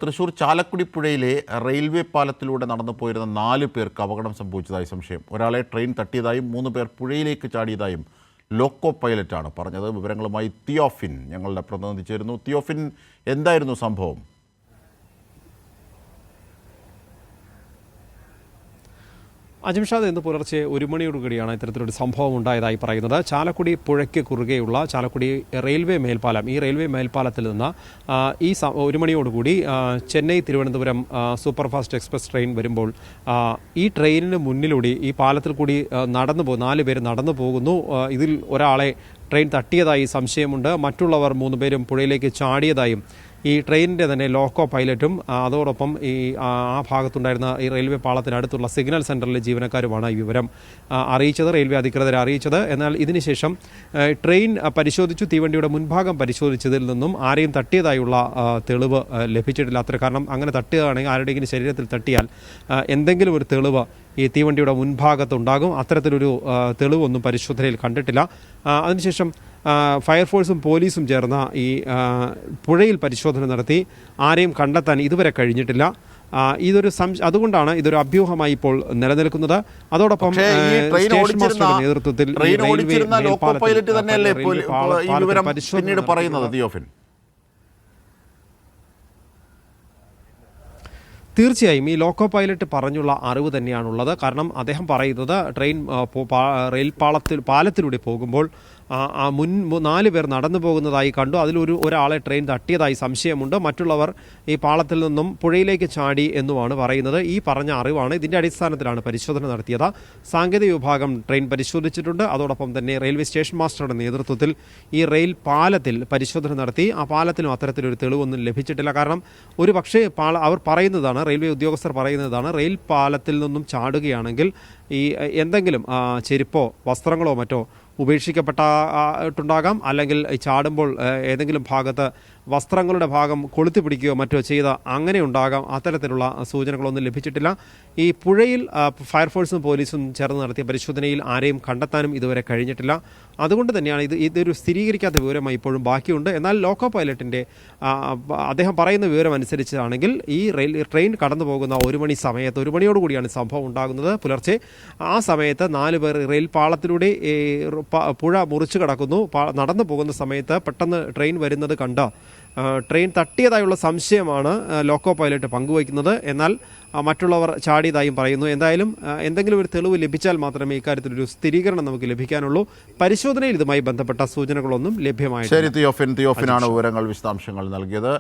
തൃശൂർ ചാലക്കുടി പുഴയിലെ റെയിൽവേ പാലത്തിലൂടെ നടന്നു പോയിരുന്ന 4 പേർക്ക് അപകടം സംഭവിച്ചതായി സംശയം. ഒരാളെ ട്രെയിൻ തട്ടിയതായും 3 പേർ പുഴയിലേക്ക് ചാടിയതായും ലോക്കോ പൈലറ്റാണ് പറഞ്ഞത്. വിവരങ്ങളുമായി തിയോഫിൻ ഞങ്ങളുടെ പ്രതിനിധി ചേരുന്നു. തിയോഫിൻ, എന്തായിരുന്നു സംഭവം? അജിംഷാദ് ഇന്ന് പുലർച്ചെ 1 മണിയോടുകൂടിയാണ് ഇത്തരത്തിലൊരു സംഭവം ഉണ്ടായതായി പറയുന്നത്. ചാലക്കുടി പുഴയ്ക്ക് കുറുകെയുള്ള ചാലക്കുടി റെയിൽവേ മേൽപ്പാലം, ഈ റെയിൽവേ മേൽപ്പാലത്തിൽ നിന്ന് 1 മണിയോടുകൂടി Chennai Thiruvananthapuram superfast express train വരുമ്പോൾ ഈ ട്രെയിനിന് മുന്നിലൂടെ ഈ പാലത്തിൽ കൂടി 4 പേര് നടന്നു പോകുന്നു. ഇതിൽ ഒരാളെ ട്രെയിൻ തട്ടിയതായി സംശയമുണ്ട്. മറ്റുള്ളവർ 3 പേരും പുഴയിലേക്ക് ചാടിയതായും ഈ ട്രെയിനിൻ്റെ തന്നെ ലോക്കോ പൈലറ്റും അതോടൊപ്പം ഈ ആ ഭാഗത്തുണ്ടായിരുന്ന ഈ റെയിൽവേ പാളത്തിനടുത്തുള്ള സിഗ്നൽ സെൻറ്ററിലെ ജീവനക്കാരുമാണ് ഈ വിവരം അറിയിച്ചത്, റെയിൽവേ അധികൃതരെ അറിയിച്ചത്. എന്നാൽ ഇതിനുശേഷം ട്രെയിൻ പരിശോധിച്ചു. തീവണ്ടിയുടെ മുൻഭാഗം പരിശോധിച്ചതിൽ നിന്നും ആരെയും തട്ടിയതായുള്ള തെളിവ് ലഭിച്ചിട്ടില്ല. കാരണം അങ്ങനെ തട്ടുകയാണെങ്കിൽ ആരുടെയെങ്കിലും ശരീരത്തിൽ തട്ടിയാൽ എന്തെങ്കിലും ഒരു തെളിവ് ഈ തീവണ്ടിയുടെ മുൻഭാഗത്തുണ്ടാകും. അത്തരത്തിലൊരു തെളിവൊന്നും പരിശോധനയിൽ കണ്ടിട്ടില്ല. അതിനുശേഷം ഫയർഫോഴ്സും പോലീസും ചേർന്ന ഈ പുഴയിൽ പരിശോധന നടത്തി. ആരെയും കണ്ടെത്താൻ ഇതുവരെ കഴിഞ്ഞിട്ടില്ല. ഇതൊരു നേതൃത്വത്തിൽ തീർച്ചയായും ഈ ലോക്കോ പൈലറ്റ് പറഞ്ഞുള്ള അറിവ് തന്നെയാണുള്ളത്. കാരണം അദ്ദേഹം പറയുന്നത് റെയിൽ പാലത്തിലൂടെ പോകുമ്പോൾ 4 പേർ നടന്നു പോകുന്നതായി കണ്ടു. ഒരാളെ ട്രെയിൻ തട്ടിയതായി സംശയമുണ്ട്. മറ്റുള്ളവർ ഈ പാളത്തിൽ നിന്നും പുഴയിലേക്ക് ചാടി എന്നുമാണ് പറയുന്നത്. ഈ പറഞ്ഞ അറിവാണ്. ഇതിൻ്റെ അടിസ്ഥാനത്തിലാണ് പരിശോധന നടത്തിയത്. സാങ്കേതിക വിഭാഗം ട്രെയിൻ പരിശോധിച്ചിട്ടുണ്ട്. അതോടൊപ്പം തന്നെ റെയിൽവേ സ്റ്റേഷൻ മാസ്റ്ററുടെ നേതൃത്വത്തിൽ ഈ റെയിൽ പാലത്തിൽ പരിശോധന നടത്തി. ആ പാലത്തിനും അത്തരത്തിലൊരു തെളിവൊന്നും ലഭിച്ചിട്ടില്ല. കാരണം ഒരു പക്ഷേ അവർ പറയുന്നതാണ്, റെയിൽവേ ഉദ്യോഗസ്ഥർ പറയുന്നതാണ്, റെയിൽ പാലത്തിൽ നിന്നും ചാടുകയാണെങ്കിൽ ഈ എന്തെങ്കിലും ചെരുപ്പോ വസ്ത്രങ്ങളോ മറ്റോ ഉപേക്ഷിക്കപ്പെട്ടിട്ടുണ്ടാകാം. അല്ലെങ്കിൽ ചാടുമ്പോൾ ഏതെങ്കിലും ഭാഗത്ത് വസ്ത്രങ്ങളുടെ ഭാഗം കൊളുത്തി പിടിക്കുകയോ മറ്റോ ചെയ്ത അങ്ങനെ ഉണ്ടാകാം. അത്തരത്തിലുള്ള സൂചനകളൊന്നും ലഭിച്ചിട്ടില്ല. ഈ പുഴയിൽ ഫയർഫോഴ്സും പോലീസും ചേർന്ന് നടത്തിയ പരിശോധനയിൽ ആരെയും കണ്ടെത്താനും ഇതുവരെ കഴിഞ്ഞിട്ടില്ല. അതുകൊണ്ട് തന്നെയാണ് ഇതൊരു സ്ഥിരീകരിക്കാത്ത വിവരമായി ഇപ്പോഴും ബാക്കിയുണ്ട്. എന്നാൽ ലോക്കോ പൈലറ്റിൻ്റെ അദ്ദേഹം പറയുന്ന വിവരം അനുസരിച്ചാണെങ്കിൽ ഈ ട്രെയിൻ കടന്നു പോകുന്ന 1 മണി സമയത്ത് 1 മണിയോടുകൂടിയാണ് സംഭവം ഉണ്ടാകുന്നത്. പുലർച്ചെ ആ സമയത്ത് 4 പേർ റെയിൽ പാളത്തിലൂടെ പുഴ മുറിച്ചു കടക്കുന്നു. നടന്നു പോകുന്ന സമയത്ത് പെട്ടെന്ന് ട്രെയിൻ വരുന്നത് കണ്ട് ട്രെയിൻ തട്ടിയതായുള്ള സംശയമാണ് ലോക്കോ പൈലറ്റ് പങ്കുവയ്ക്കുന്നത്. എന്നാൽ മറ്റുള്ളവർ ചാടിയതായും പറയുന്നു. എന്തായാലും എന്തെങ്കിലും ഒരു തെളിവ് ലഭിച്ചാൽ മാത്രമേ ഇക്കാര്യത്തിലൊരു സ്ഥിരീകരണം നമുക്ക് ലഭിക്കാനുള്ളൂ. പരിശോധനയിൽ ഇതുമായി ബന്ധപ്പെട്ട സൂചനകളൊന്നും ലഭ്യമായിട്ടില്ല. ശരി, തിയോഫിനാണ് വിവരങ്ങൾ, വിശദാംശങ്ങൾ നൽകിയത്.